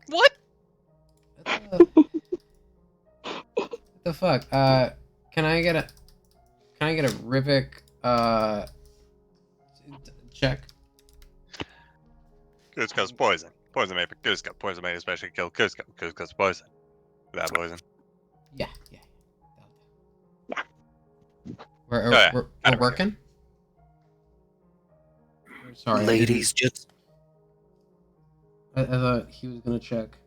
What? What the fuck? Can I get a Rivik check? Cusco's poison. Poison made for Cusco. Poison made especially kill Cusco. Cusco's poison. That poison. Yeah. Yeah. We're working. Sorry, Ladies, just I thought he was gonna check.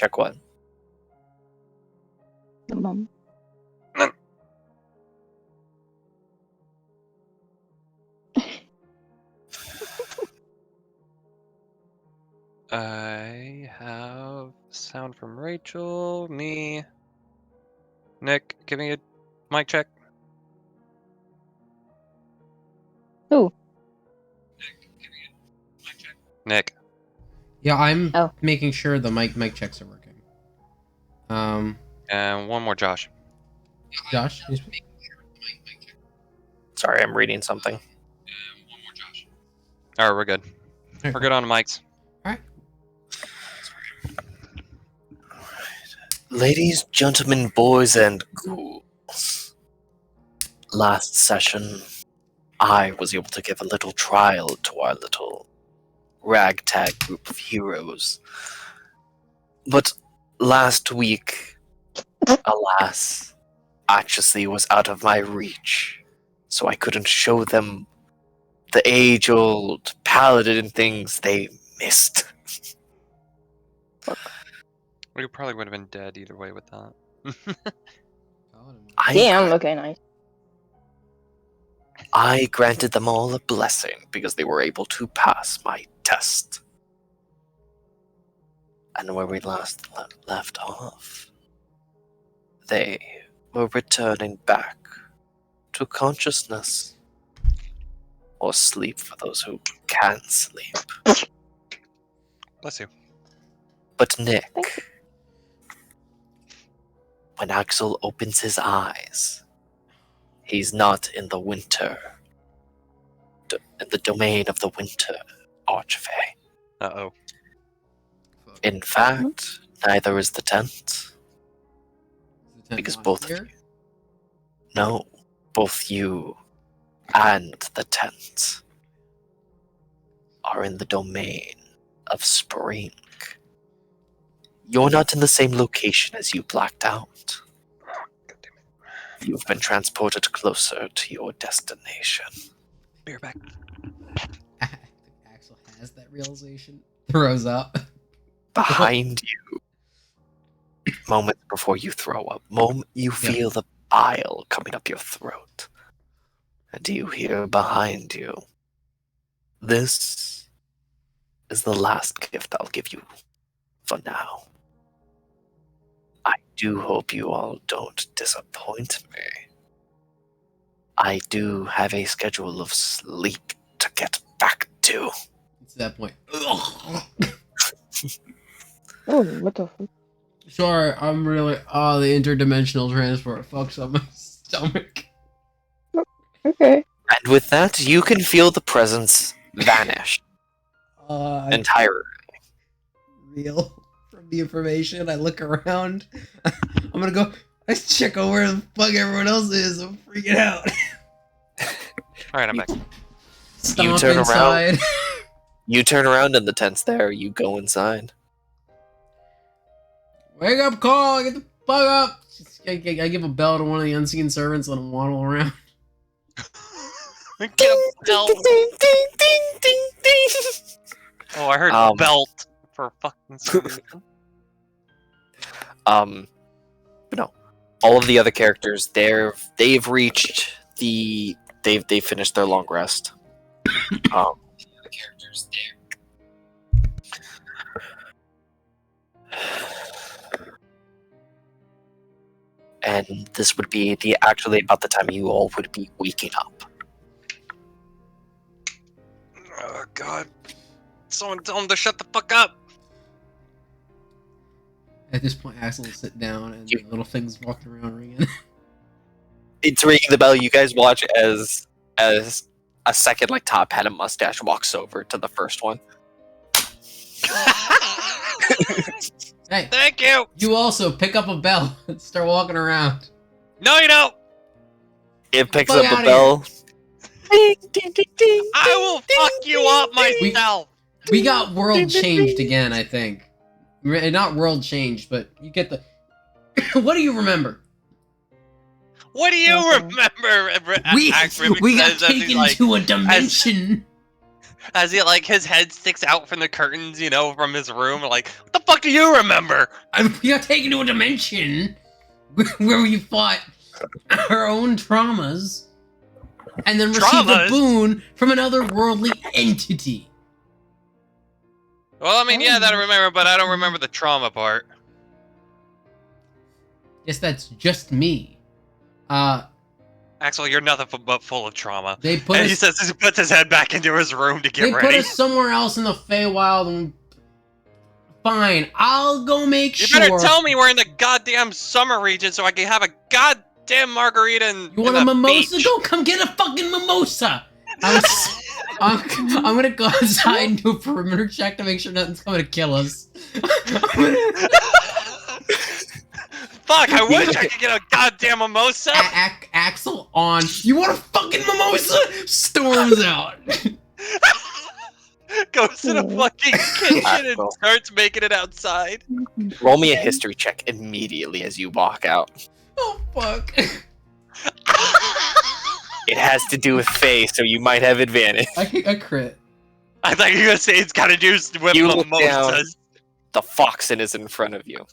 check what? The mom. I have sound from Rachel, me, Nick. Give me a mic check. Who? Nick. Yeah, I'm Oh. making sure the mic checks are working. And one more, Josh. Josh, Sorry, I'm reading something. All right, we're good. Okay. We're good on the mics. All right. Ladies, gentlemen, boys, and ghouls. Last session, I was able to give a little trial to our little ragtag group of heroes. But last week, alas, Atchison was out of my reach, so I couldn't show them the age-old paladin things they missed. We probably would have been dead either way with that. Damn, okay, nice. I granted them all a blessing because they were able to pass my test. And where we last left off, they were returning back to consciousness. Or sleep for those who can sleep. Bless you. But Nick, when Axel opens his eyes, he's not in the winter, in the domain of the winter archfey. Uh-oh. In fact, neither is the tent. Because both of you, no, both you and the tent are in the domain of spring. You're not in the same location as you blacked out. You've been transported closer to your destination. Beer back. Axel has that realization. Throws up. Behind you, moments before you throw up, you feel the bile coming up your throat. And you hear behind you, this is the last gift I'll give you for now. I do hope you all don't disappoint me. I do have a schedule of sleep to get back to. It's that point. Oh, what the fuck? Sorry, I'm really. Oh, the interdimensional transport fucks up my stomach. Okay. And with that, you can feel the presence vanish entirely. Real from the information. I look around. I'm gonna go. I check out where the fuck everyone else is. I'm freaking out. All right, I'm back. Stomp turn inside. You turn around and the tent's there. You go inside. Wake up, Cole! Get the fuck up! I give a bell to one of the unseen servants, let him waddle around. Get a belt. Oh, I heard belt for fucking some reason. But no, all of the other characters, they've reached the they've finished their long rest. The characters there. And this would be actually about the time you all would be waking up. Oh God! Someone tell him to shut the fuck up. At this point, Axel will sit down and the little thing's walking around ringing. It's ringing the bell. You guys watch as a second top hat and mustache walks over to the first one. Hey, Thank you. you also pick up a bell and start walking around. No, you don't. It picks Fuck up outta a bell. Ding, ding, ding, ding, I will ding, fuck you up ding, myself. We got world changed again, I think. Not world changed, but you get the. What do you remember? What do you Okay. remember? We Ribbit got says as he, taken like, to a dimension. as he like his head sticks out from the curtains, you know, from his room. Like, what the fuck do you remember? We got taken to a dimension where we fought our own traumas and then received a Traumas? boon from another worldly entity. Well, I mean, yeah, that I Oh. remember, but I don't remember the trauma part. Yes, that's just me. Axel, you're nothing but full of trauma. They put And he us. says he puts his head back into his room to get They put ready. us somewhere else in the Feywild. And fine, I'll go make You sure. better tell me we're in the goddamn summer region so I can have a goddamn margarita and You want a mimosa? Go come get a fucking mimosa. I'm gonna go outside and do a perimeter check to make sure nothing's coming to kill us. Fuck, I wish I could get a goddamn mimosa! Axel on. You want a fucking mimosa? Storms out. Goes to the fucking kitchen and Axel. starts making it outside. Roll me a history check immediately as you walk out. Oh fuck. It has to do with Faye, so you might have advantage. I crit. I thought you were gonna say it's gotta do with You look down. mimosas. The Foxen is in front of you.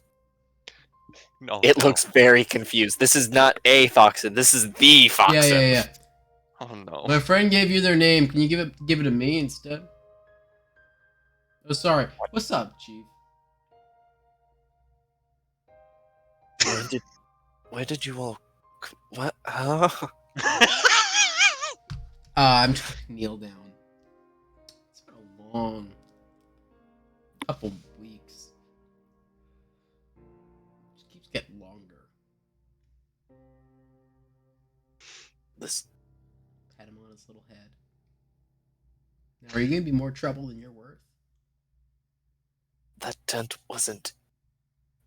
No, It no. looks very confused. This is not a Foxen. This is the Foxen. Yeah. Oh no. My friend gave you their name. Can you give it to me instead? Oh, sorry. What's up, Chief? Where did you all? What? Huh? I'm trying to kneel down. It's been a long couple weeks. Just keeps getting longer. This. Pat him on his little head. Now, are you gonna be more trouble than you're worth? That tent wasn't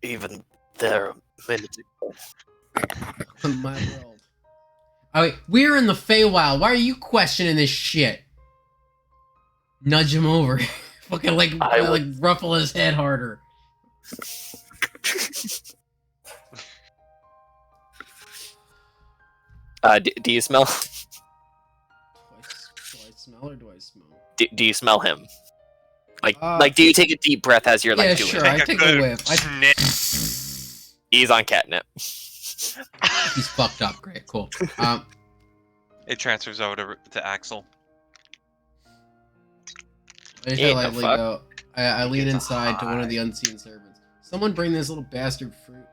even there a minute ago. My world. Oh wait, we're in the Feywild. Why are you questioning this shit? Nudge him over. Fucking like ruffle his head harder. Do you smell? Do I smell or do I smoke? Do you smell him? Like, do you take a deep breath as you're like yeah, doing sure. it? I take a good whiff. sniff. He's on catnip. He's fucked up. Great, cool. It transfers over to Axel. I just Ain't no lightly fuck. go. I lean It's a inside to one of high. the unseen servants. Someone bring this little bastard fruit.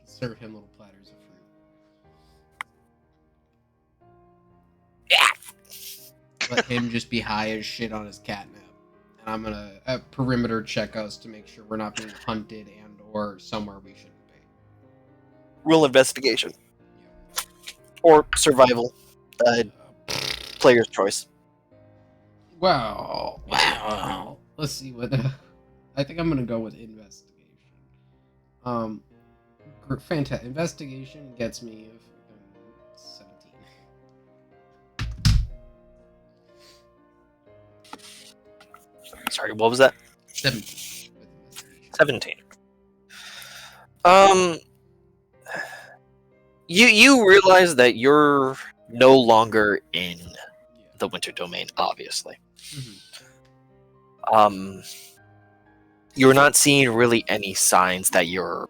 Serve him little platters of fruit. Let him just be high as shit on his catnip. And I'm gonna perimeter check us to make sure we're not being hunted and or somewhere we shouldn't be. Roll investigation or survival. Player's choice. Wow. Let's see what. I think I'm gonna go with investigation. Fantastic. Investigation gets me 17. Sorry, what was that? 17 with investigation. 17. You realize that you're no longer in the Winter Domain, obviously. Mhm. You're not seeing really any signs that you're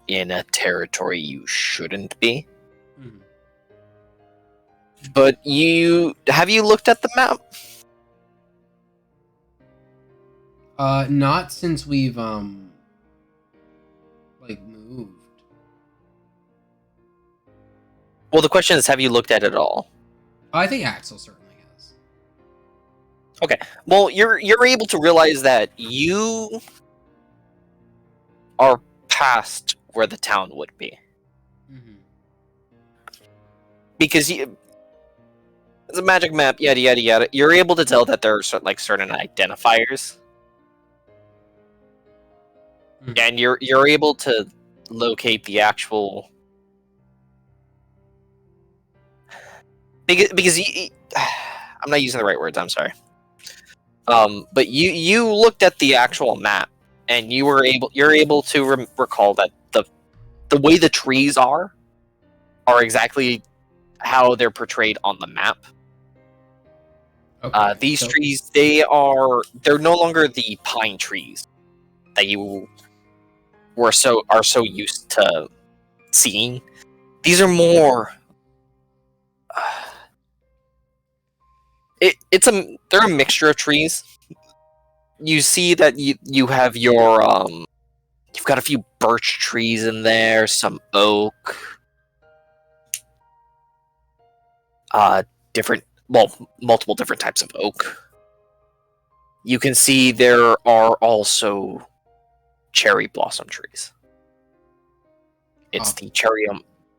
in a territory you shouldn't be. Mhm. But have you looked at the map? Not since we've moved. Well, the question is, have you looked at it all? I think Axel certainly has. Well, you're able to realize that you are past where the town would be. Mhm. Because It's a magic map, yada yada yada. You're able to tell that there are certain identifiers, and you're able to locate the actual because I'm not using the right words. I'm sorry. But you looked at the actual map, and you're able to recall that the way the trees are exactly how they're portrayed on the map. Okay, These trees, they're no longer the pine trees that you are so used to seeing. These are more. They're a mixture of trees. You see that you have your you've got a few birch trees in there, some oak, multiple different types of oak. You can see there are also cherry blossom trees. It's the cherry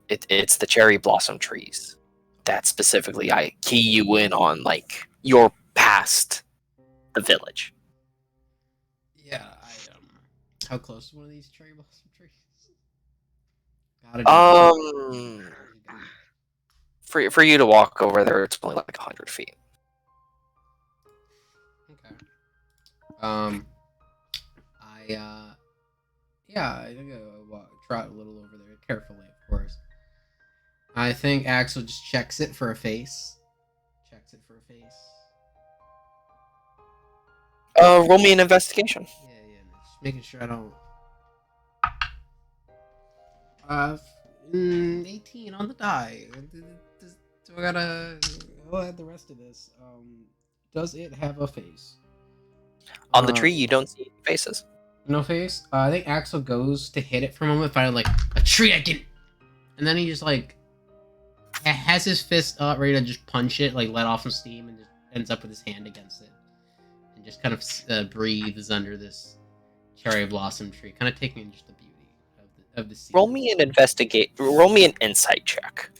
it's the cherry blossom trees that specifically I key you in on, like you're past the village. Yeah, how close is one of these cherry blossom trees? Gotta For you to walk over there, it's only like 100 feet. Okay. I think I'll trot a little over there carefully, of course. I think Axel just checks it for a face. Roll me an investigation. Yeah, just making sure I don't. 18 on the die. Do I gotta? I'll add the rest of this. Does it have a face? On the tree, you don't see any faces. No face. I think Axel goes to hit it for a moment, find like a tree I can, and then he just like has his fist up, ready to just punch it, like let off some steam, and just ends up with his hand against it, and just kind of breathes under this cherry blossom tree, kind of taking in just the beauty of the scene. Roll me an insight check.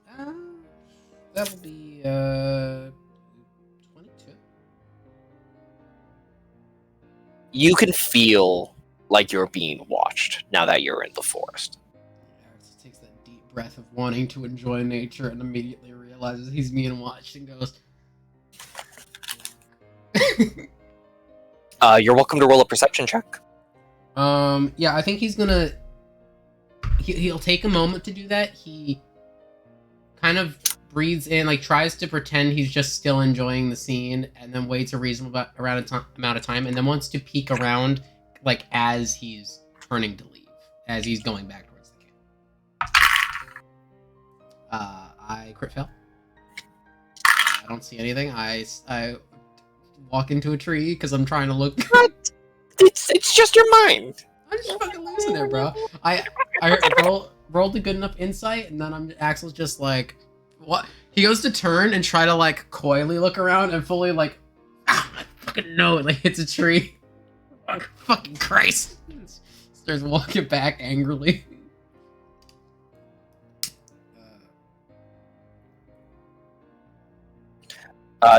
Yeah. That'll be 22. You can feel like you're being watched now that you're in the forest. Alex takes that deep breath of wanting to enjoy nature and immediately realizes he's being watched and goes. You're welcome to roll a perception check. Yeah, I think he's gonna. He'll take a moment to do that. He kind of breathes in, like tries to pretend he's just still enjoying the scene, and then waits a reasonable amount of time, and then wants to peek around, like as he's turning to leave, as he's going back towards the camp. I crit fail. I don't see anything. I walk into a tree because I'm trying to look. What? It's just your mind. I'm just fucking losing there, bro. I rolled a good enough insight, and then Axel's just like, what? He goes to turn and try to like coyly look around and fully like, I fucking know it, like hits a tree. Oh, fucking Christ! Starts walking back angrily.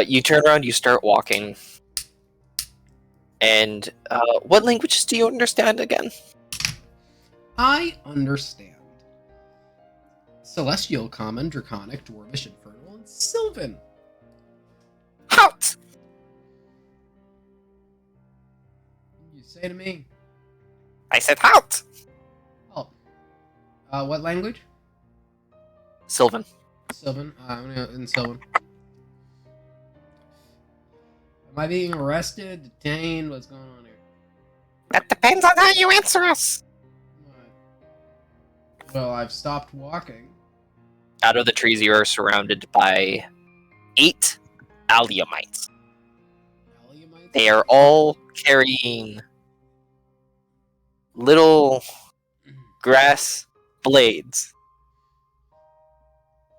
You turn around, you start walking. And what languages do you understand again? I understand Celestial, Common, Draconic, Dwarvish, Infernal, and Sylvan. Hout! You say to me? I said hout! Oh. What language? Sylvan. Sylvan. I'm gonna go in Sylvan. Am I being arrested, detained? What's going on here? That depends on how you answer us. What? Well, I've stopped walking. Out of the trees, you are surrounded by 8 Alliumites. Alliumites? They are all carrying little grass blades.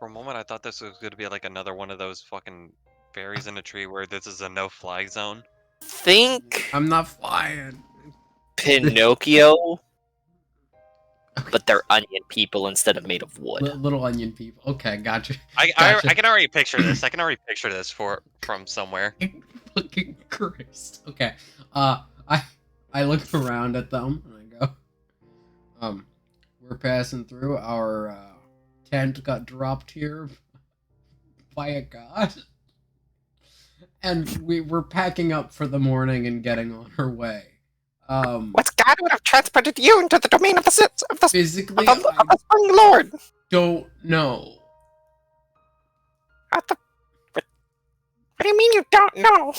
For a moment, I thought this was going to be like another one of those fucking fairies in a tree where this is a no-fly zone. Think I'm not flying. Pinocchio but they're onion people instead of made of wood. Little onion people. Okay, gotcha. I Gotcha. can already picture this. I can already picture this from somewhere. Fucking Christ. Okay. I look around at them and I go, we're passing through. Our tent got dropped here by a god. And we're packing up for the morning and getting on our way. What god would have transported you into the domain of the physically, of the Spring Lord? Don't know. What do you mean you don't know?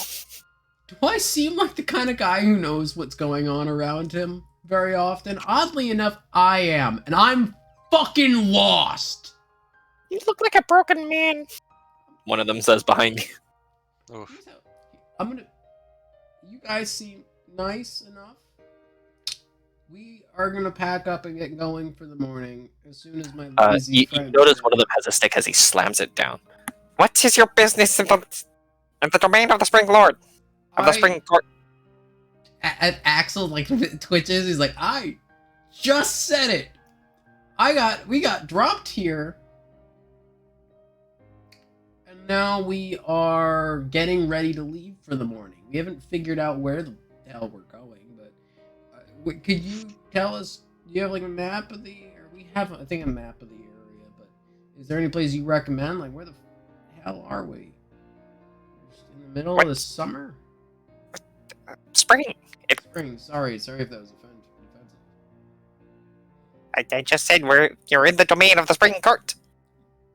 Do I seem like the kind of guy who knows what's going on around him very often? Oddly enough, I am, and I'm fucking lost. You look like a broken man. One of them says behind you. Oof. You guys seem nice enough. We are gonna pack up and get going for the morning as soon as my lazy You friend. notice one of them has a stick as he slams it down. What is your business in the domain of the Spring Lord? Of the Spring Court? Axel like twitches. He's like, I just said it. We got dropped here, and now we are getting ready to leave for the morning. We haven't figured out where the hell we're going, but could you tell us? Do you have like a map of the? Or we have, I think, a map of the area. But is there any place you recommend? Like, where the hell are we? Just in the middle of the summer? Spring. Spring. Sorry if that was offensive. I just said you're in the domain of the Spring Court.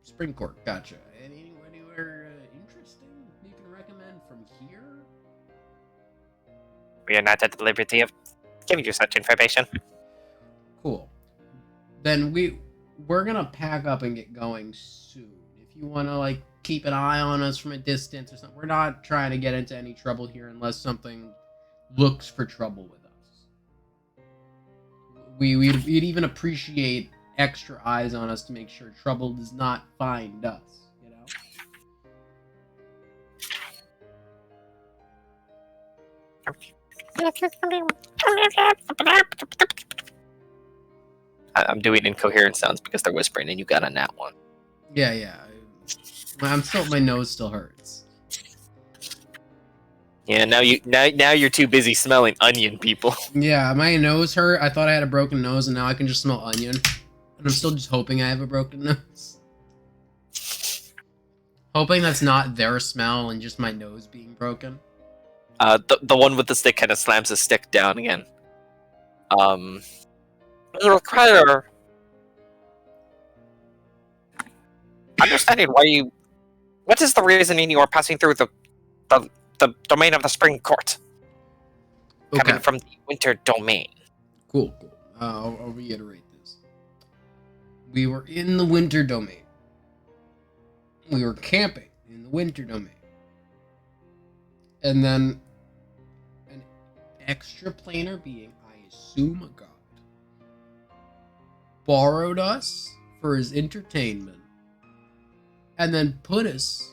Spring Court. Gotcha. Anywhere interesting you can recommend from here? We are not at the liberty of giving you such information. Cool. Then we're gonna pack up and get going soon. If you wanna like keep an eye on us from a distance or something, we're not trying to get into any trouble here unless something looks for trouble with us. We'd even appreciate extra eyes on us to make sure trouble does not find us. You know. I'm doing incoherent sounds because they're whispering, and you got a nat one. Yeah. My nose still hurts. Yeah, now you're too busy smelling onion, people. Yeah, my nose hurt. I thought I had a broken nose, and now I can just smell onion. And I'm still just hoping I have a broken nose. Hoping that's not their smell and just my nose being broken. The one with the stick kind of slams his stick down again. Little critter. Understanding why you. What is the reasoning you are passing through the domain of the Spring Court? Okay. Coming from the Winter Domain. Cool. I'll reiterate this. We were in the Winter Domain. We were camping in the Winter Domain. And then an extraplanar being, I assume a god, borrowed us for his entertainment and then put us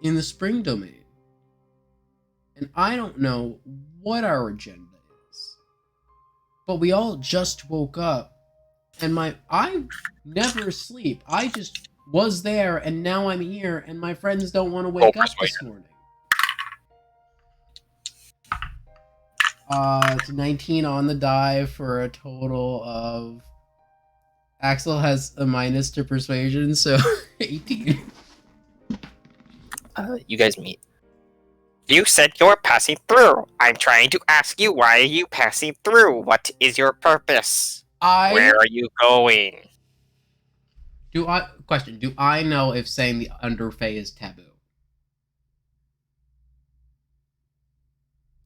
in the Spring Domain. And I don't know what our agenda is. But we all just woke up. And I never sleep. I just was there and now I'm here and my friends don't want to wake up this morning. It's 19 on the die for a total of... Axel has a minus to persuasion, so 18. You guys meet. You said you're passing through. I'm trying to ask you, why are you passing through? What is your purpose? Where are you going? Do I know if saying the Underfey is taboo?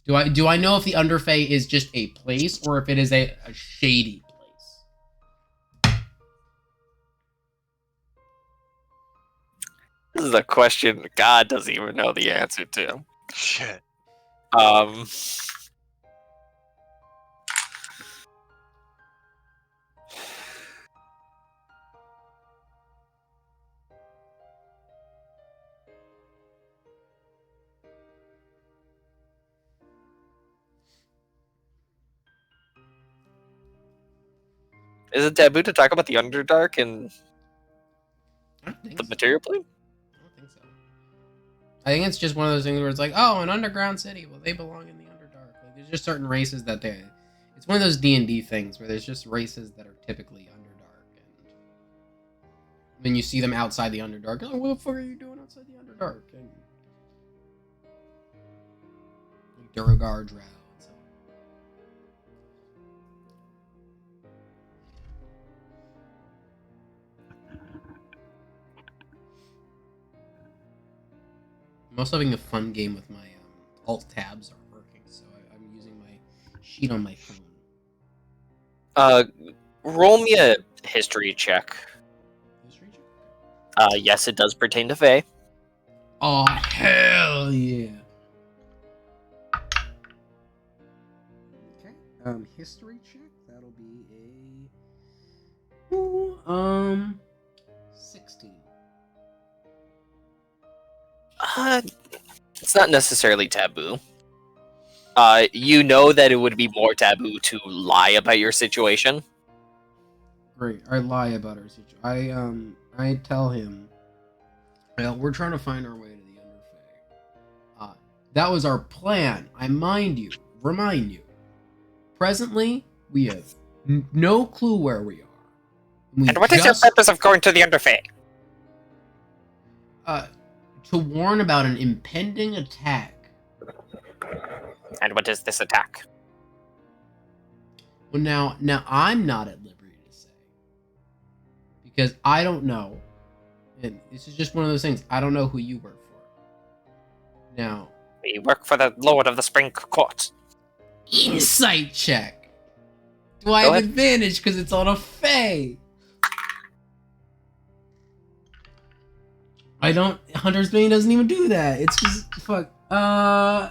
Do I know if the Underfey is just a place or if it is a shady place? This is a question God doesn't even know the answer to. Shit. Is it taboo to talk about the Underdark and I don't think the so. material plane? I don't think so. I think it's just one of those things where it's like, oh, an underground city. Well, they belong in the Underdark. Like, there's just certain races that they. It's one of those D&D things where there's just races that are typically Underdark, and when you see them outside the Underdark, you're like, what the fuck are you doing outside the Underdark? And like Duergar, Drow, and so on. I'm also having a fun game with my alt tabs aren't working, so I'm using my sheet on my phone. Roll me a history check. History check? Yes, it does pertain to Fae. Oh, hell yeah. Okay. History check. That'll be a 16. It's not necessarily taboo. You know that it would be more taboo to lie about your situation. Great. I lie about our situation. I tell him, well, we're trying to find our way to the Underfey. That was our plan. I remind you. Presently, we have no clue where we are. And what is your purpose of going to the Underfey? To warn about an impending attack. And what is this attack? Well, now I'm not at liberty to say, because I don't know, and this is just one of those things. I don't know who you work for. Now, We work for the Lord of the Spring Court. insight check. Do I Go have ahead. advantage because it's on a Fae? I don't. Hunter's Bane doesn't even do that. It's just fuck. Okay,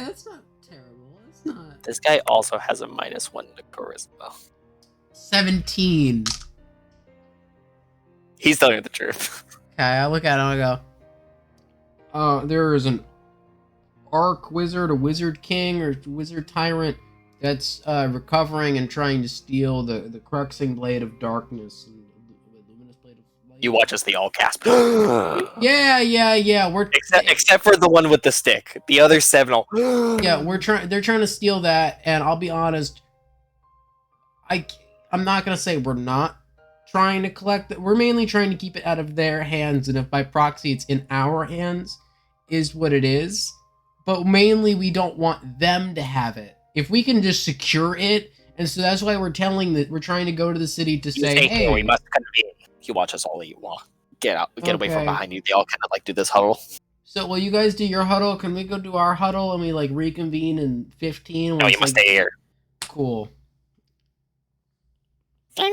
that's not terrible. It's not. This guy also has a -1 to charisma. 17. He's telling you the truth. Okay, I look at him and I go, there is an Arc Wizard, a Wizard King, or Wizard Tyrant that's recovering and trying to steal the Cruxing Blade of Darkness and the Luminous Blade of Light. You watch as they all gasp. Yeah. We're Except for the one with the stick. The other 7 all. yeah, they're trying to steal that, and I'll be honest, I'm not gonna say we're not trying to collect it. We're mainly trying to keep it out of their hands, and if by proxy it's in our hands, is what it is. But mainly we don't want them to have it. If we can just secure it, and so that's why we're trying to go to the city to say, hey, we must convene. You watch us all you walk. Get out. Get away from Okay. behind you. They all kind of like do this huddle. so will you guys do your huddle? Can we go do our huddle and we like reconvene in 15? No, you must stay here. Cool. Can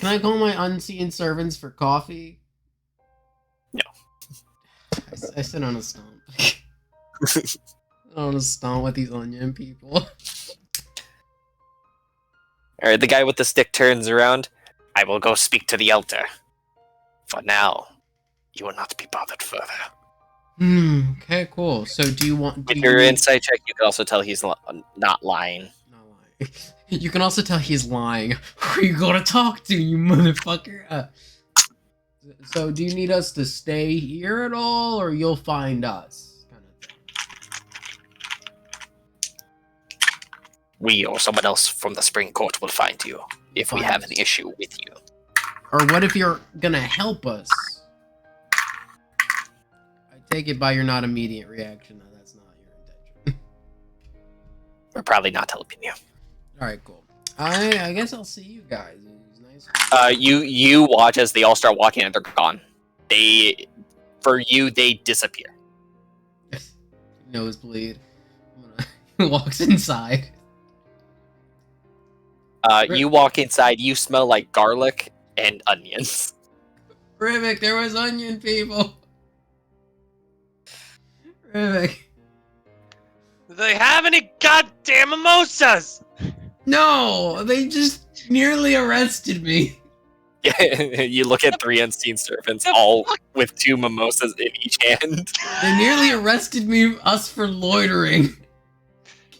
I call my unseen servants for coffee? No. I sit on a stump. On a stump with these onion people. Alright, the guy with the stick turns around. I will go speak to the elder. For now, you will not be bothered further. Okay, cool. So do you want... With your insight check, you can also tell he's not lying. Not lying. You can also tell he's lying. Who are you gonna talk to, you motherfucker? So do you need us to stay here at all, or you'll find us? Kind of thing. We or someone else from the Spring Court will find you if we have an issue with you. Or what if you're gonna help us? I take it by your not immediate reaction that that's not your intention. We're probably not helping you. Alright, cool. I guess I'll see you guys. It was nice. You watch as they all start walking and they're gone. For you, they disappear. Nosebleed. He walks inside. You walk inside, you smell like garlic and onions. Rivik, there was onion people. Rivik. Do they have any goddamn mimosas? No, they just nearly arrested me. You look at 3 unseen servants, all with 2 mimosas in each hand. They nearly arrested us for loitering.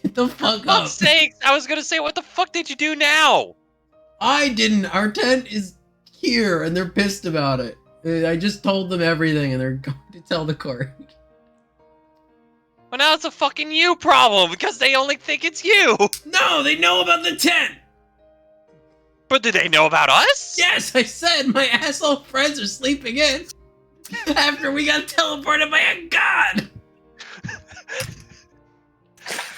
Get the fuck For up. fuck's sakes! I was gonna say, what the fuck did you do now? I didn't. Our tent is here, and they're pissed about it. I just told them everything, and they're going to tell the court. Well, now it's a fucking you problem because they only think it's you. No, they know about the tent. But did they know about us? Yes, I said my asshole friends are sleeping in after we got teleported by a god.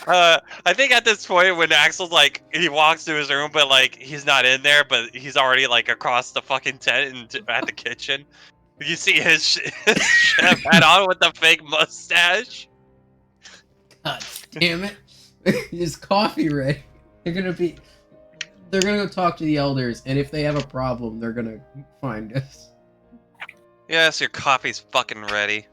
I think at this point when Axel's like, he walks to his room, but like he's not in there, but he's already like across the fucking tent and at the kitchen. You see his chef hat on with the fake mustache. God damn it! Is coffee ready? They're gonna go talk to the elders, and if they have a problem, they're gonna find us. Yes, your coffee's fucking ready.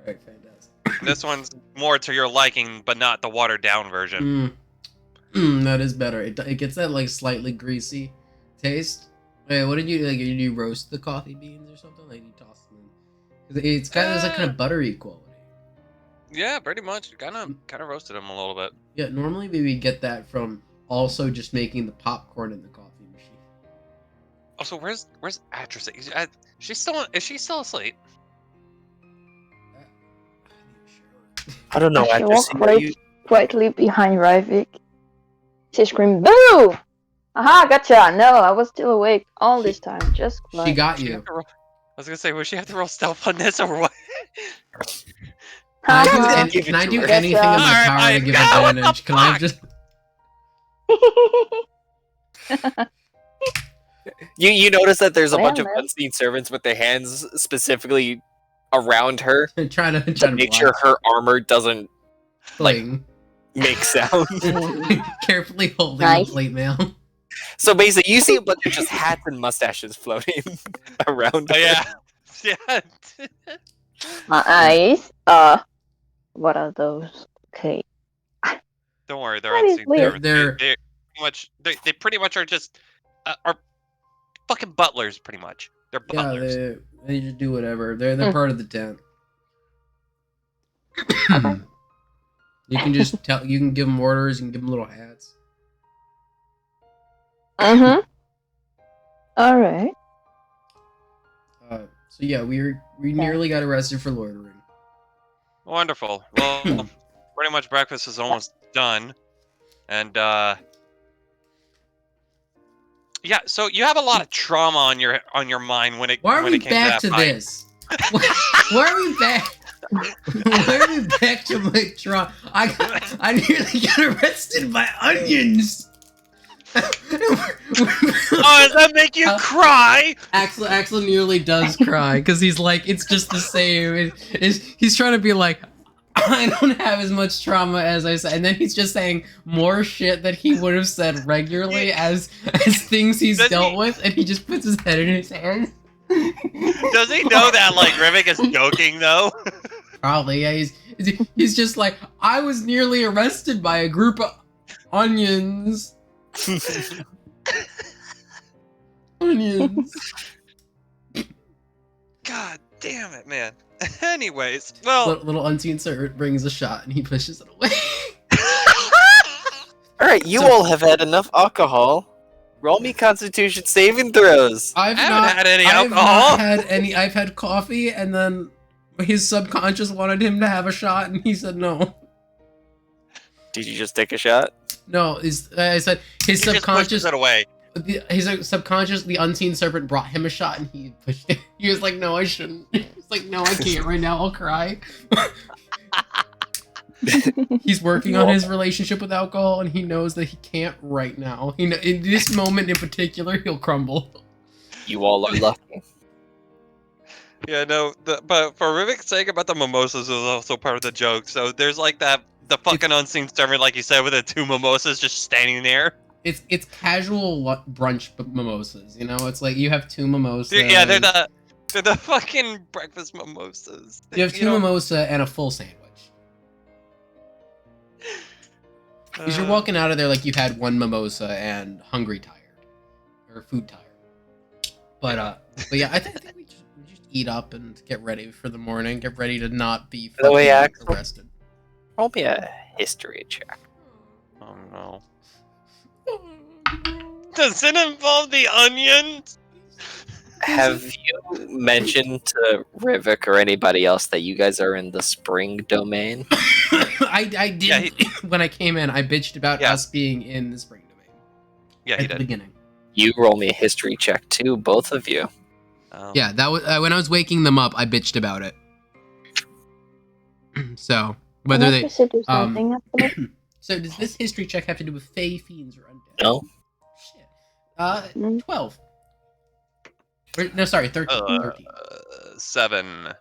Right, fantastic. This one's more to your liking, but not the watered down version. That is better. It gets that like slightly greasy taste. Wait, what did you like? Did you roast the coffee beans or something? Like you toss them in? 'Cause it's kind of like kind of buttery quality. Yeah, pretty much. Kind of roasted them a little bit. Yeah, normally we would get that from also just making the popcorn in the coffee machine. Also, where's Actress? Is she still asleep? I don't know. She Actress, walked quietly behind Ryvik. She screamed, "Boo! Aha, gotcha! No, I was still awake all this time. Just She quiet." got She you. have to roll- I was gonna say, would she have to roll stealth on this or what? Can Haha. I do Yes, anything in my Alright, power to fine. give No, what the advantage? Can I fuck? just? You notice that there's a bunch of Well, unseen servants with their hands specifically around her try to to make sure her armor doesn't fling. make sound. Carefully holding Nice. the plate mail. So basically, you see a bunch of just hats and mustaches floating around. Oh her. yeah, yeah. My eyes. What are those? Okay. Don't worry, they're That is unseen weird. servants. They're- They pretty much are just are fucking butlers, pretty much. They're Yeah, butlers. they just do whatever. They're part of the tent. You can just tell. You can give them orders. You can give them little hats. Mm-hmm. Alright. So yeah, we nearly got arrested for loitering. Wonderful. Well, pretty much breakfast is almost done, and yeah. So you have a lot of trauma on your mind when it Why are when we it came back to to that fight. this? Why are we back? Why are we back to my trauma? I nearly got arrested by onions. Oh, does that make you cry? Axel nearly does cry because he's like, it's just the same. He's trying to be like, I don't have as much trauma as I said, and then he's just saying more shit that he would have said regularly as things he's Doesn't dealt he- with, and he just puts his head in his hands. Does he know that like Rivik is joking though? Probably, yeah. He's just like, I was nearly arrested by a group of onions. Onions. God damn it, man. Anyways, well, Little unseen servant brings a shot and he pushes it away. All right, you So- all have had enough alcohol. Roll me Constitution saving throws. I've I haven't not had any I've alcohol. not had any. I've had coffee, and then his subconscious wanted him to have a shot, and he said no. Did you just take a shot? No, I said his he just subconscious. pushes it away. His subconscious, the unseen serpent brought him a shot, and he pushed it. He was like, "No, I shouldn't." He's like, "No, I can't right now. I'll cry." He's working on his relationship with alcohol, and he knows that he can't right now. In this moment in particular, he'll crumble. You all are lucky. Yeah, no, but for Rivik's sake about the mimosas is also part of the joke. So there's like the fucking unseen servant, like you said, with the two mimosas just standing there. It's casual brunch mimosas, you know. It's like you have two mimosas. Yeah, they're the fucking breakfast mimosas. You have two mimosa and a full sandwich. Because you're walking out of there like you had one mimosa and hungry tired, or food tired. But yeah, I think we just eat up and get ready for the morning. Get ready to not be By the way, fucking Axel? arrested. Roll me a history check. Oh. Does it involve the onions? Have you mentioned to Rivik or anybody else that you guys are in the spring domain? I did Yeah, when I came in. I bitched about Yeah. us being in the spring domain Yeah, at he the did. beginning. You roll me a history check too, both of you. Yeah, that was when I was waking them up. I bitched about it. So whether Can I they proceed to something after this? so does this history check have to do with fey, fiends, or undead? No? Shit. Mm. 12. No, sorry, 13. 13. 7.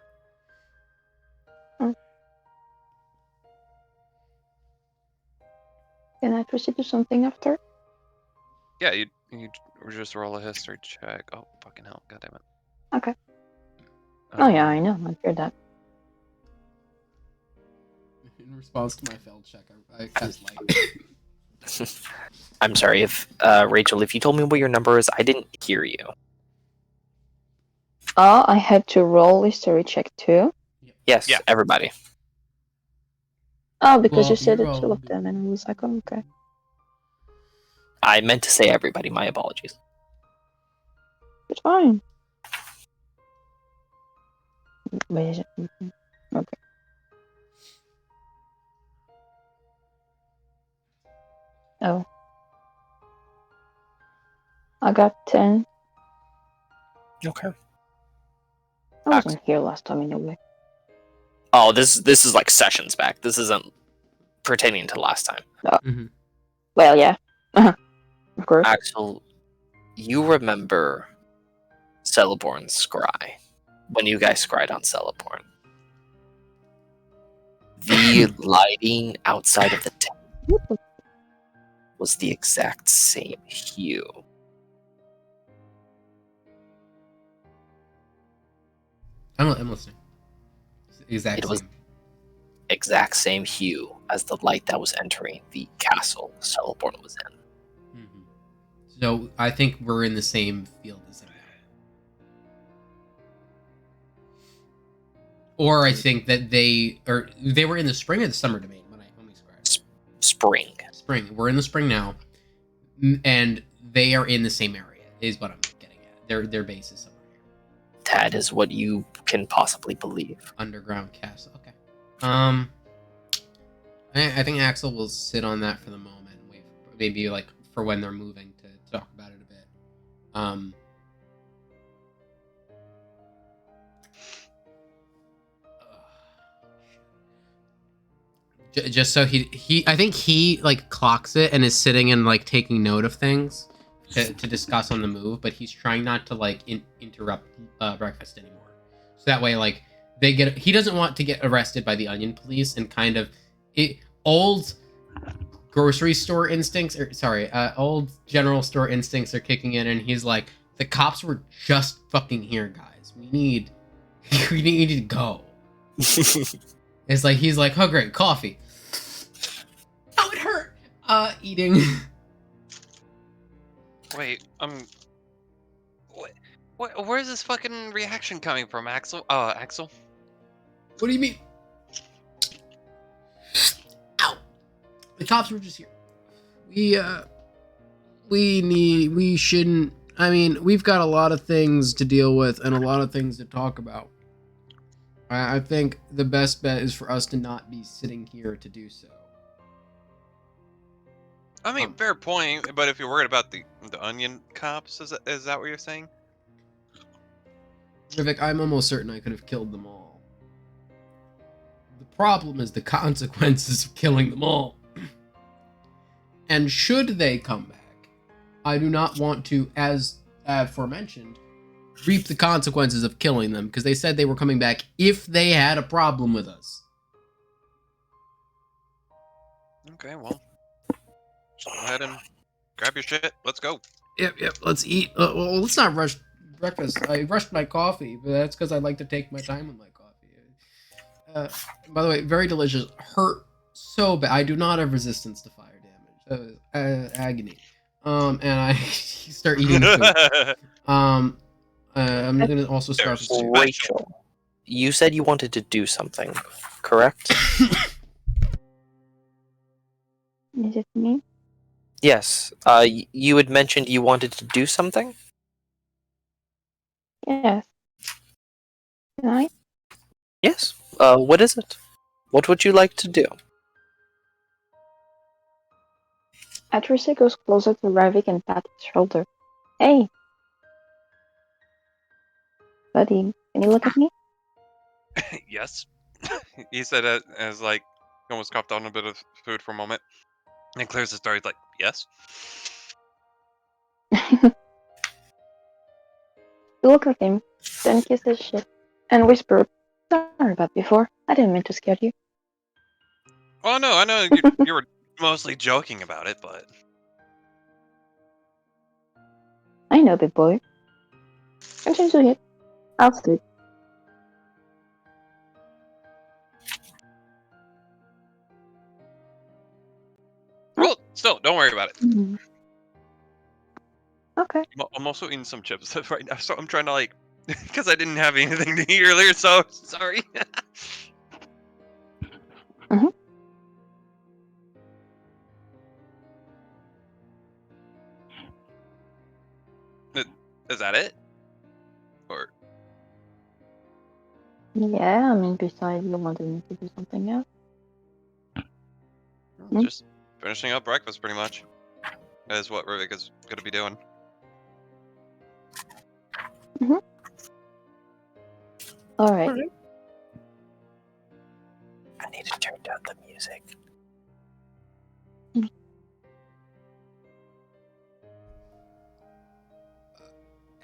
Can I proceed to something after? Yeah, you just roll a history check. Oh, fucking hell. God damn it. Okay. Oh yeah, I know. I heard that. In response to my failed check, I cast light. I'm sorry if Rachel, if you told me what your number is, I didn't hear you. I had to roll history check too. Yes, Yeah. everybody. Oh, because Well, you said you it two of rolled. them, and I was like, oh, okay. I meant to say everybody. My apologies. It's fine. Wait, is it? Okay. Oh. I got 10. Okay. I wasn't here last time anyway. Oh, this is like sessions back. This isn't pertaining to last time. Mhm. Well, yeah. Of course. Axel, you remember Celeborn's scry when you guys scried on Celeborn. The lighting outside of the tent was the exact same hue. I'm listening. Exact It was- same. Exact same hue as the light that was entering the castle Celeborn was in. Mhm. So I think we're in the same field as them now. Or I think that they were in the spring or the summer domain when we scratched. Spring. Spring. We're in the spring now, and they are in the same area. Is what I'm getting at. Their base is somewhere here. That is what you can possibly believe. Underground castle. Okay. I think Axel will sit on that for the moment and wait, maybe like for when they're moving to talk about it a bit. Just so I think he like clocks it and is sitting and like taking note of things to discuss on the move, but he's trying not to like interrupt breakfast anymore. So that way, like he doesn't want to get arrested by the onion police, and kind of old grocery store instincts, old general store instincts are kicking in, and he's like, the cops were just fucking here, guys. We need to go. It's like he's like, oh great, coffee. Oh, it hurt. Eating. Wait, where's this fucking reaction coming from, Axel? Axel? What do you mean? Ow! The cops were just here. We shouldn't. I mean, we've got a lot of things to deal with and a lot of things to talk about. I think the best bet is for us to not be sitting here to do so. I mean, fair point, but if you're worried about the onion cops, is that what you're saying? Rivik, I'm almost certain I could have killed them all. The problem is the consequences of killing them all. And should they come back, I do not want to, as aforementioned, reap the consequences of killing them, because they said they were coming back if they had a problem with us. Okay, well, just go ahead and grab your shit. Let's go. Yep, let's eat. Well, let's not rush breakfast. I rushed my coffee, but that's because I like to take my time with my coffee. By the way, very delicious. Hurt so bad. I do not have resistance to fire damage. Agony. And I start eating the food. I'm gonna also start with soup. Rachel, you said you wanted to do something, correct? Is it me? Yes. You had mentioned you wanted to do something? Yes. Can I? Yes. What is it? What would you like to do? Atrisa goes closer to Ravik and pats his shoulder. Hey, buddy, can you look at me? Yes. He said it as like he almost coughed on a bit of food for a moment. And clears his throat. He's like, yes. You look at him, then kiss his shit, and whisper, "Sorry about before. I didn't mean to scare you." Oh no, I know you were mostly joking about it, but I know, big boy. Continue to hit. I'll sleep. well, still, don't worry about it. Mhm. Okay. I'm also eating some chips right now, so I'm trying to like, because I didn't have anything to eat earlier, so sorry. Is that it? Or Yeah, I mean, besides you wanted me to do something else. just finishing up breakfast, pretty much. That is what Rivik is going to be doing. Alright. I need to turn down the music.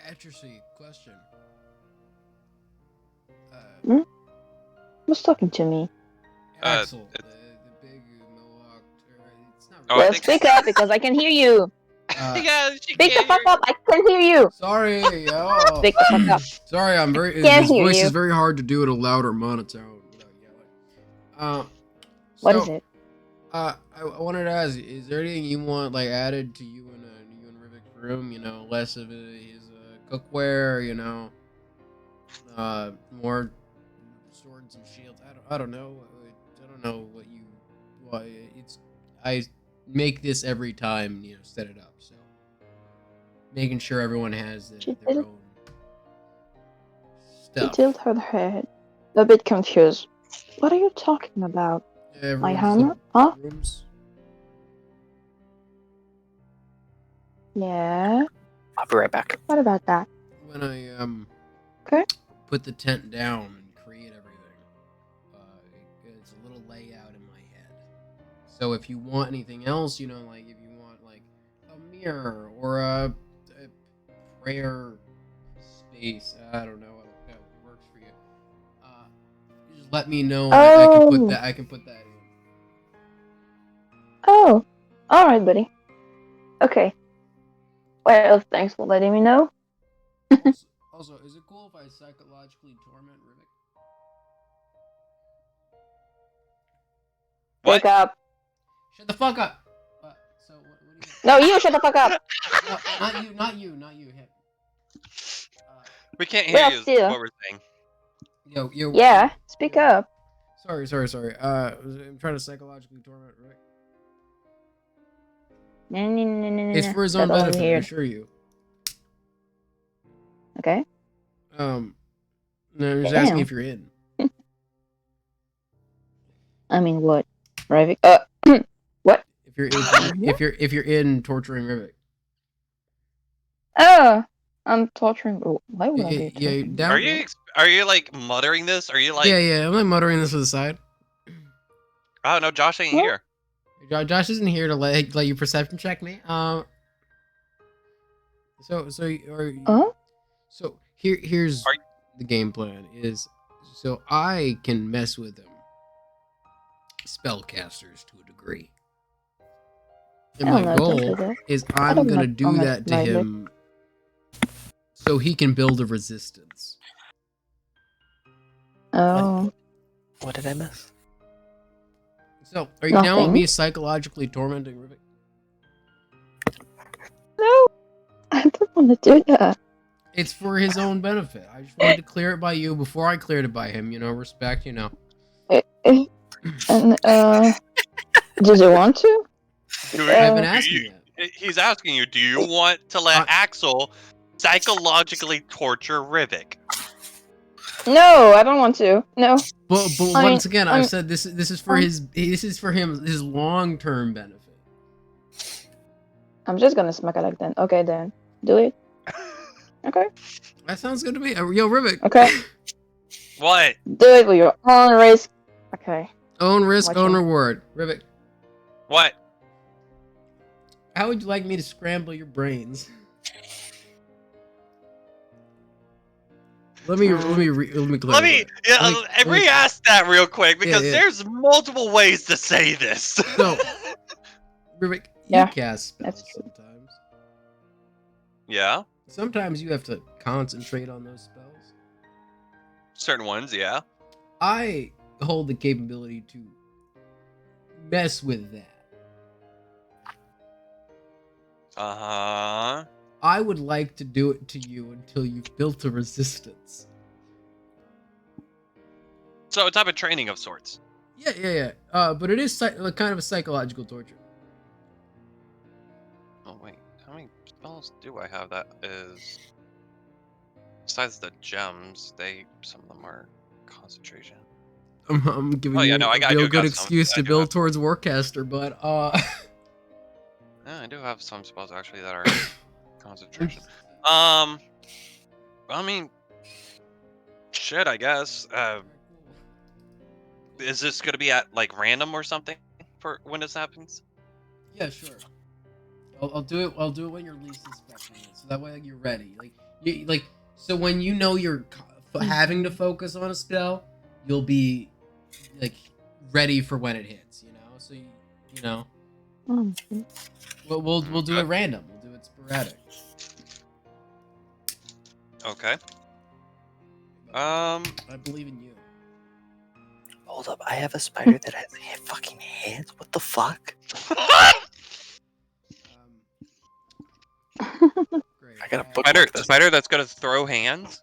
Atrophy, question. Who's talking to me? Axel, the big Mohawk. It's not Oh, I Well, think- speak up because I can hear you. Yeah, she Speak the can't fuck hear up. I can hear you. Sorry, yo. Speak the fuck up. Sorry, I'm very. Can't This hear voice you. is very hard to do at a louder monotone without yelling. What so, is it? I wanted to ask, is there anything you want like added to you and Rivik's room? You know, less of his cookware. You know, more swords and shields. I don't know. I don't know what you. Well, it's I make this every time. You know, set it up. So making sure everyone has She their did- own She stuff. tilted her head, a bit confused. What are you talking about? My Everyone's hammer? little Huh? rooms. Yeah. I'll be right back. What about that? When I Okay. put the tent down and create everything, it's a little layout in my head. So if you want anything else, you know, like if you want like a mirror or a prayer space, I don't know if that works for you. Just let me know. I can put Oh. that. I can put that in. Oh. Alright, buddy. Okay. Well, thanks for letting me know. Also, is it cool if I psychologically torment Rivik? What? Wake up. Shut the fuck up. So what do you? No, you shut the fuck up. No, not you. Him. We can't hear Well, you. Is still. what we're saying. Yo. Yeah, speak up. Sorry. I'm trying to psychologically torment Rick. No. It's for his own That's all I'm benefit, I here. assure you. Okay. No, I'm just Damn. asking if you're in. I mean, what? Ravik? What? If you're in torturing Rivik. Oh, I'm torturing. Why would I be Yeah, torturing? down. Are you like muttering this? Are you like? Yeah. I'm like muttering this to the side. Oh no, Josh ain't What? here. Josh isn't here to let you perception check me. So here's Are- the game plan is so I can mess with them spellcasters to a degree. And I don't my know, don't goal do that. is I I'm don't gonna know do how much that to my dick- him so he can build a resistance. Oh. What did I miss? So are you down with Nothing. me psychologically tormenting Rivik? No, I don't want to do that. It's for his own benefit. I just wanted to clear it by you before I cleared it by him, you know, respect, you know. And did you want to? Do I haven't Uh, asked you yet. He's asking you, do you want to let Axel psychologically torture Rivik? No, I don't want to. No. But I mean, once again, I've said this is for his his long-term benefit. I'm just gonna smack it like that. Okay, then. Do it. Okay. That sounds good to me. Yo, Rivik. Okay. What? Do it with your own risk. Okay. Own risk, Watching. own reward. Rivik, What? how would you like me to scramble your brains? Let me re-ask that real quick because Yeah. there's multiple ways to say this. So, Rivik, Yeah, you cast spells that's true. sometimes. Yeah, Sometimes you have to concentrate on those spells. certain ones, yeah. I hold the capability to mess with that. Uh-huh. I would like to do it to you until you've built a resistance. So a type of training of sorts. Yeah. But it is kind of a psychological torture. Oh wait, how many spells do I have that is besides the gems, some of them are concentration. I'm giving Oh, yeah, you no, I a do real got good some. excuse I to do build have- towards Warcaster, but Yeah, I do have some spells actually that are concentration. I mean, shit, I guess. Is this gonna be at like random or something for when this happens? yeah, sure. I'll do it. I'll do it when you're least expecting it, so that way you're ready. So when you know you're having to focus on a spell, you'll be like ready for when it hits. You know, so you know. Mhm. We'll do it random. We'll do it sporadic. Okay. I believe in you. Hold up, I have a spider that has fucking hands? What the fuck? Great. I got a bookmark this. Spider that's gonna throw hands.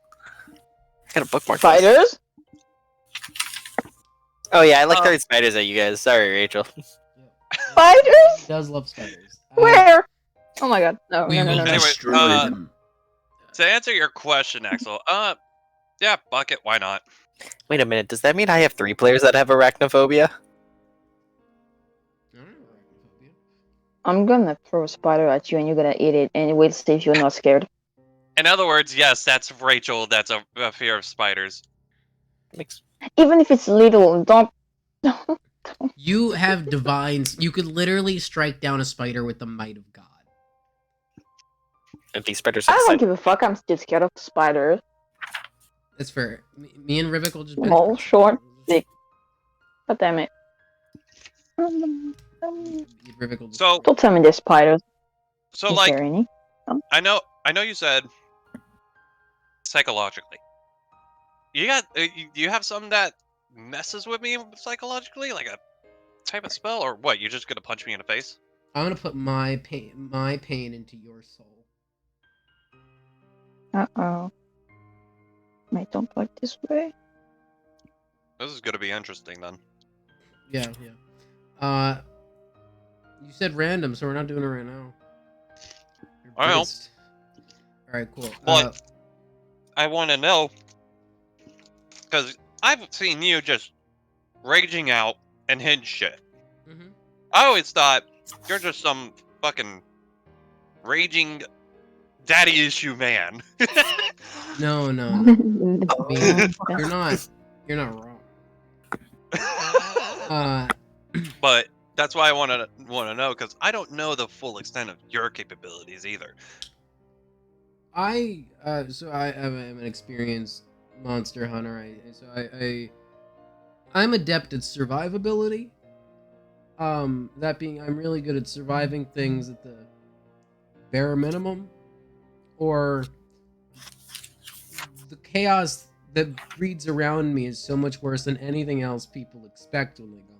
I got a bookmark this. Spiders? Oh yeah, I like throwing spiders at you guys. Sorry, Rachel. Spiders? He does love spiders. Where? Oh my god. No, We no, no, will no, no. Anyway, destroy them. To answer your question, Axel, yeah, bucket, why not? Wait a minute, does that mean I have 3 players that have arachnophobia? I'm gonna throw a spider at you and you're gonna eat it and we'll see if you're not scared. In other words, yes, that's Rachel. That's a fear of spiders. Even if it's little, don't. You have divines. You could literally strike down a spider with the might of God. And these spiders I are don't give a fuck, I'm still scared of spiders. That's fair. Me and Rivik will just. Small, short, big. God damn it. Rivik will just. So, Don't tell me there's spiders. so Is like, there any? I know you said psychologically. You got, you have something that messes with me psychologically, like a type of spell, or what? You're just gonna punch me in the face? I'm gonna put my pain into your soul. Uh-oh. Mate, don't fight this way. This is gonna be interesting then. Yeah. You said random, so we're not doing it right now. I know. All right, cool. But I want to know because I've seen you just raging out and hitting shit. Mhm. I always thought you're just some fucking raging daddy issue man. No. You're not wrong. But that's why I want to know because I don't know the full extent of your capabilities either. So I am an experienced monster hunter. I'm adept at survivability. That being, I'm really good at surviving things at the bare minimum, or the chaos that breeds around me is so much worse than anything else people expect when they go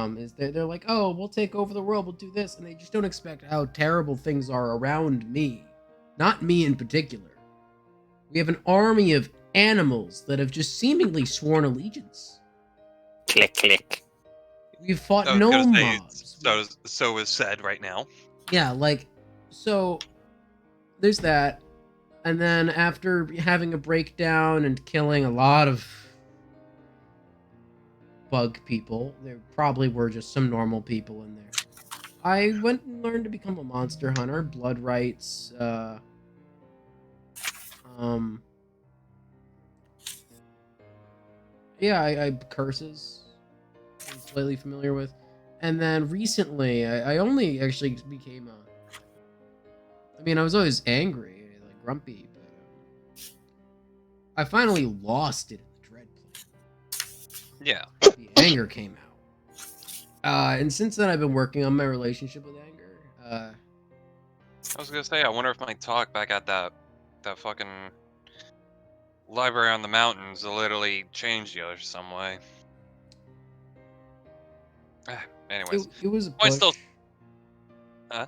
in. Is they're like, oh, we'll take over the world, we'll do this, and they just don't expect how terrible things are around me. Not me in particular. We have an army of animals that have just seemingly sworn allegiance. Click, click. We've fought I was no gonna say, mobs. so is said right now. Yeah, like, so there's that. And then after having a breakdown and killing a lot of bug people, there probably were just some normal people in there. I went and learned to become a monster hunter, blood rights, yeah, I curses I'm slightly familiar with. And then recently, I only actually became I mean, I was always angry, like grumpy, but I finally lost it in the dread plane. Yeah. The anger came out. And since then, I've been working on my relationship with anger. I was gonna say, I wonder if my talk back at that fucking library on the mountains literally changed you some way. Anyways, it was a point push. still. Huh?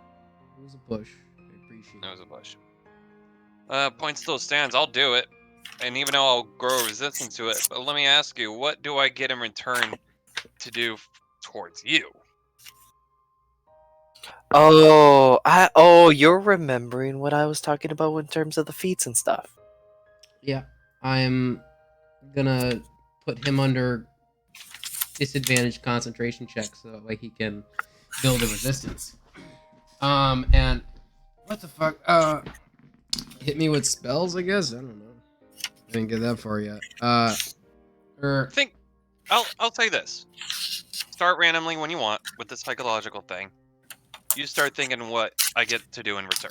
It was a push. I appreciate It was it. a bush. Point still stands. I'll do it, and even though I'll grow resistance to it, but let me ask you, what do I get in return to do towards you? Oh, you're remembering what I was talking about in terms of the feats and stuff. Yeah, I'm gonna put him under disadvantaged concentration check so that way he can build a resistance. And what the fuck? Hit me with spells, I guess. I don't know. I didn't get that far yet. Think. I'll say this. Start randomly when you want with the psychological thing. You start thinking what I get to do in return.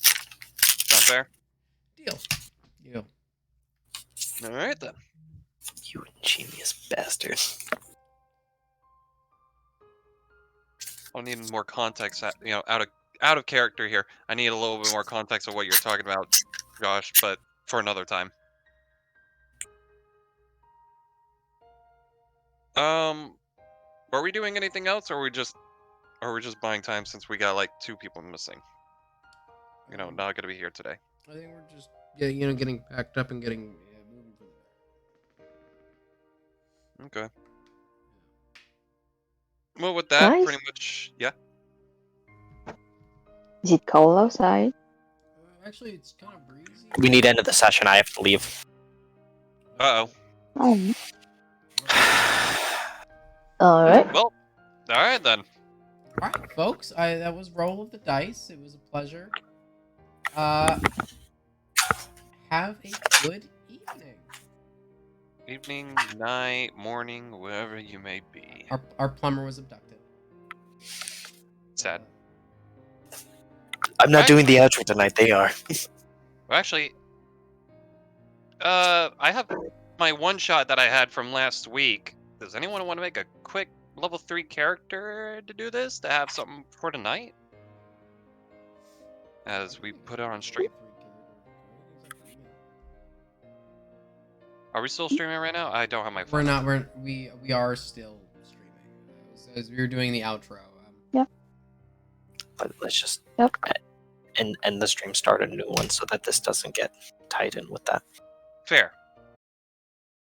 Sound fair? Deal. All right then. You ingenious bastard. I'll need more context. Out of character here. I need a little bit more context of what you're talking about, Josh. But for another time. Are we doing anything else, or are we just buying time since we got like 2 people missing? Not gonna be here today. I think we're just getting packed up and getting moving from there. Okay. Well, with that, Guys? pretty much, yeah. Is it cold outside? Actually, it's kind of breezy. We need to end of the session. I have to leave. Uh-oh. Oh. Alright. Well, all right then. All right, folks. That was Roll of the Dice. It was a pleasure. Have a good evening. Evening, night, morning, wherever you may be. Our plumber was abducted. Sad. I'm not doing the outro tonight. They are. Well, actually, I have my one shot that I had from last week. Does anyone want to make a quick level 3 character to do this? To have something for tonight? As we put it on stream. Are we still streaming right now? I don't have my phone. We're not. We are still streaming. As we were doing the outro. But let's just Yep. end the stream, start a new one, so that this doesn't get tied in with that. Fair.